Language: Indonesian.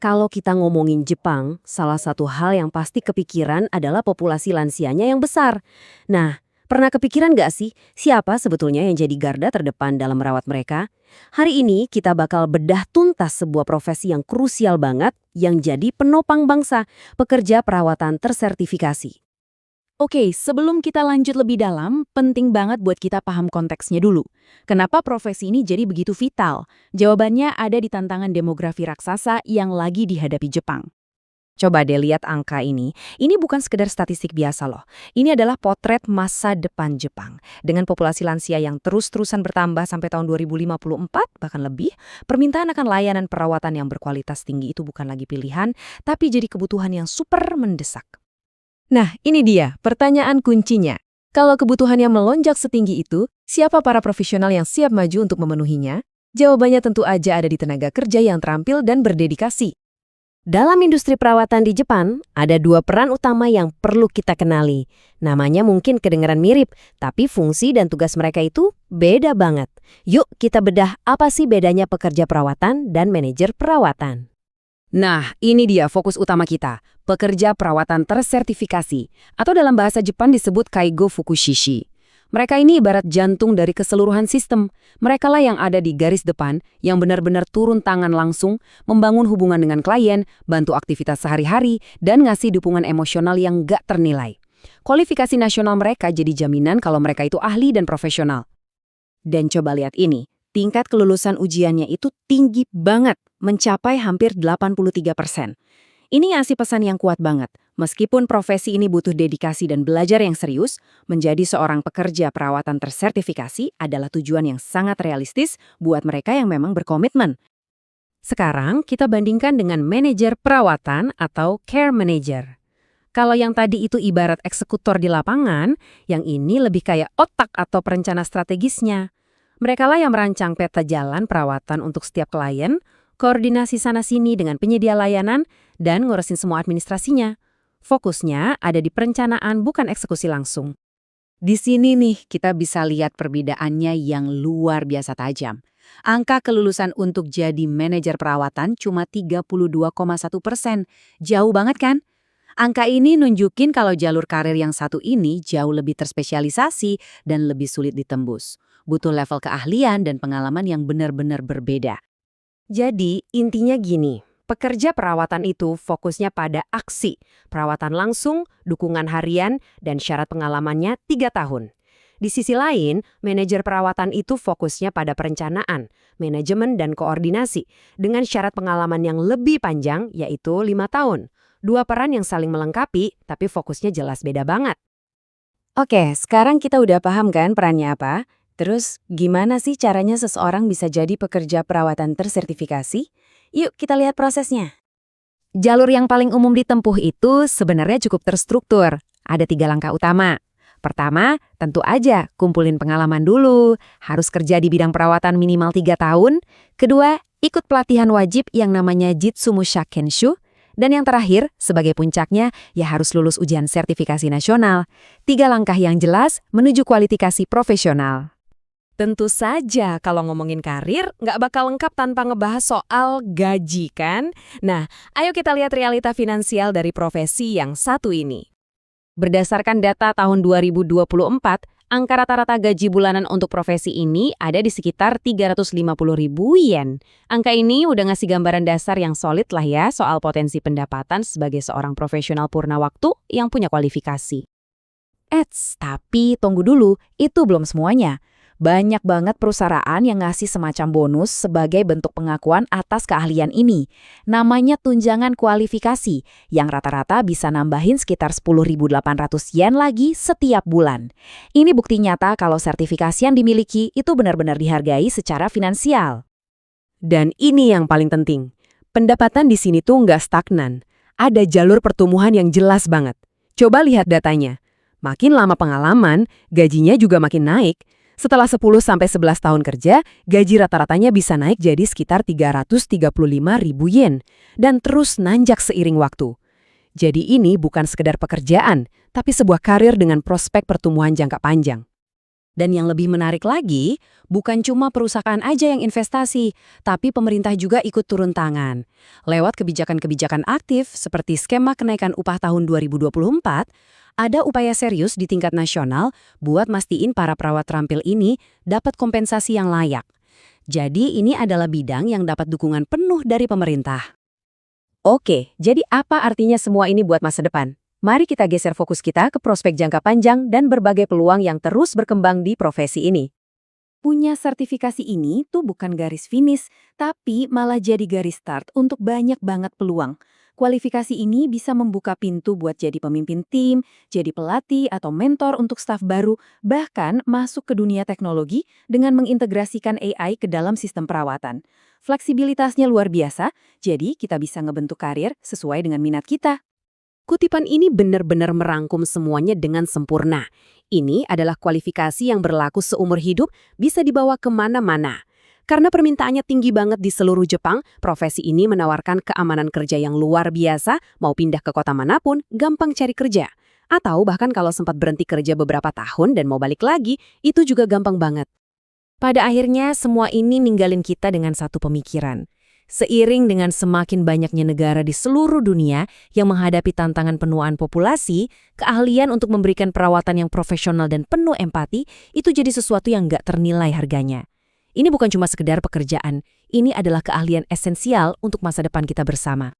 Kalau kita ngomongin Jepang, salah satu hal yang pasti kepikiran adalah populasi lansianya yang besar. Nah, pernah kepikiran nggak sih siapa sebetulnya yang jadi garda terdepan dalam merawat mereka? Hari ini kita bakal bedah tuntas sebuah profesi yang krusial banget yang jadi penopang bangsa, pekerja perawatan tersertifikasi. Oke, sebelum kita lanjut lebih dalam, penting banget buat kita paham konteksnya dulu. Kenapa profesi ini jadi begitu vital? Jawabannya ada di tantangan demografi raksasa yang lagi dihadapi Jepang. Coba deh lihat angka ini. Ini bukan sekedar statistik biasa loh. Ini adalah potret masa depan Jepang. Dengan populasi lansia yang terus-terusan bertambah sampai tahun 2054, bahkan lebih, permintaan akan layanan perawatan yang berkualitas tinggi itu bukan lagi pilihan, tapi jadi kebutuhan yang super mendesak. Nah, ini dia pertanyaan kuncinya. Kalau kebutuhannya melonjak setinggi itu, siapa para profesional yang siap maju untuk memenuhinya? Jawabannya tentu aja ada di tenaga kerja yang terampil dan berdedikasi. Dalam industri perawatan di Jepang, ada dua peran utama yang perlu kita kenali. Namanya mungkin kedengaran mirip, tapi fungsi dan tugas mereka itu beda banget. Yuk kita bedah apa sih bedanya pekerja perawatan dan manajer perawatan. Nah, ini dia fokus utama kita, pekerja perawatan tersertifikasi, atau dalam bahasa Jepang disebut Kaigo Fukushishi. Mereka ini ibarat jantung dari keseluruhan sistem. Mereka lah yang ada di garis depan, yang benar-benar turun tangan langsung, membangun hubungan dengan klien, bantu aktivitas sehari-hari, dan ngasih dukungan emosional yang gak ternilai. Kualifikasi nasional mereka jadi jaminan kalau mereka itu ahli dan profesional. Dan coba lihat ini. Tingkat kelulusan ujiannya itu tinggi banget, mencapai hampir 83%. Ini ngasih pesan yang kuat banget. Meskipun profesi ini butuh dedikasi dan belajar yang serius, menjadi seorang pekerja perawatan tersertifikasi adalah tujuan yang sangat realistis buat mereka yang memang berkomitmen. Sekarang kita bandingkan dengan manajer perawatan atau care manager. Kalau yang tadi itu ibarat eksekutor di lapangan, yang ini lebih kayak otak atau perencana strategisnya. Mereka lah yang merancang peta jalan perawatan untuk setiap klien, koordinasi sana-sini dengan penyedia layanan, dan ngurusin semua administrasinya. Fokusnya ada di perencanaan, bukan eksekusi langsung. Di sini nih kita bisa lihat perbedaannya yang luar biasa tajam. Angka kelulusan untuk jadi manajer perawatan cuma 32,1%. Jauh banget kan? Angka ini nunjukin kalau jalur karir yang satu ini jauh lebih terspesialisasi dan lebih sulit ditembus. Butuh level keahlian dan pengalaman yang benar-benar berbeda. Jadi, intinya gini, pekerja perawatan itu fokusnya pada aksi, perawatan langsung, dukungan harian, dan syarat pengalamannya 3 tahun. Di sisi lain, manajer perawatan itu fokusnya pada perencanaan, manajemen, dan koordinasi, dengan syarat pengalaman yang lebih panjang, yaitu 5 tahun. Dua peran yang saling melengkapi, tapi fokusnya jelas beda banget. Oke, sekarang kita udah paham kan perannya apa? Terus, gimana sih caranya seseorang bisa jadi pekerja perawatan tersertifikasi? Yuk kita lihat prosesnya. Jalur yang paling umum ditempuh itu sebenarnya cukup terstruktur. Ada 3 langkah utama. Pertama, tentu aja kumpulin pengalaman dulu. Harus kerja di bidang perawatan minimal 3 tahun. Kedua, ikut pelatihan wajib yang namanya Jitsumusha Kenshu. Dan yang terakhir, sebagai puncaknya, ya harus lulus ujian sertifikasi nasional. 3 langkah yang jelas menuju kualifikasi profesional. Tentu saja kalau ngomongin karir nggak bakal lengkap tanpa ngebahas soal gaji kan? Nah, ayo kita lihat realita finansial dari profesi yang satu ini. Berdasarkan data tahun 2024, angka rata-rata gaji bulanan untuk profesi ini ada di sekitar 350.000 yen. Angka ini udah ngasih gambaran dasar yang solid lah ya soal potensi pendapatan sebagai seorang profesional purna waktu yang punya kualifikasi. Tapi tunggu dulu, itu belum semuanya. Banyak banget perusahaan yang ngasih semacam bonus sebagai bentuk pengakuan atas keahlian ini. Namanya tunjangan kualifikasi, yang rata-rata bisa nambahin sekitar 10.800 yen lagi setiap bulan. Ini bukti nyata kalau sertifikasi yang dimiliki itu benar-benar dihargai secara finansial. Dan ini yang paling penting, pendapatan di sini tuh nggak stagnan. Ada jalur pertumbuhan yang jelas banget. Coba lihat datanya. Makin lama pengalaman, gajinya juga makin naik. Setelah 10-11 tahun kerja, gaji rata-ratanya bisa naik jadi sekitar 335.000 yen dan terus nanjak seiring waktu. Jadi ini bukan sekedar pekerjaan, tapi sebuah karir dengan prospek pertumbuhan jangka panjang. Dan yang lebih menarik lagi, bukan cuma perusahaan aja yang investasi, tapi pemerintah juga ikut turun tangan. Lewat kebijakan-kebijakan aktif seperti skema kenaikan upah tahun 2024, ada upaya serius di tingkat nasional buat mastiin para perawat terampil ini dapat kompensasi yang layak. Jadi ini adalah bidang yang dapat dukungan penuh dari pemerintah. Oke, jadi apa artinya semua ini buat masa depan? Mari kita geser fokus kita ke prospek jangka panjang dan berbagai peluang yang terus berkembang di profesi ini. Punya sertifikasi ini tuh bukan garis finish, tapi malah jadi garis start untuk banyak banget peluang. Kualifikasi ini bisa membuka pintu buat jadi pemimpin tim, jadi pelatih atau mentor untuk staf baru, bahkan masuk ke dunia teknologi dengan mengintegrasikan AI ke dalam sistem perawatan. Fleksibilitasnya luar biasa, jadi kita bisa ngebentuk karir sesuai dengan minat kita. Kutipan ini benar-benar merangkum semuanya dengan sempurna. Ini adalah kualifikasi yang berlaku seumur hidup, bisa dibawa kemana-mana. Karena permintaannya tinggi banget di seluruh Jepang, profesi ini menawarkan keamanan kerja yang luar biasa, mau pindah ke kota manapun, gampang cari kerja. Atau bahkan kalau sempat berhenti kerja beberapa tahun dan mau balik lagi, itu juga gampang banget. Pada akhirnya, semua ini ninggalin kita dengan satu pemikiran. Seiring dengan semakin banyaknya negara di seluruh dunia yang menghadapi tantangan penuaan populasi, keahlian untuk memberikan perawatan yang profesional dan penuh empati itu jadi sesuatu yang nggak ternilai harganya. Ini bukan cuma sekedar pekerjaan, ini adalah keahlian esensial untuk masa depan kita bersama.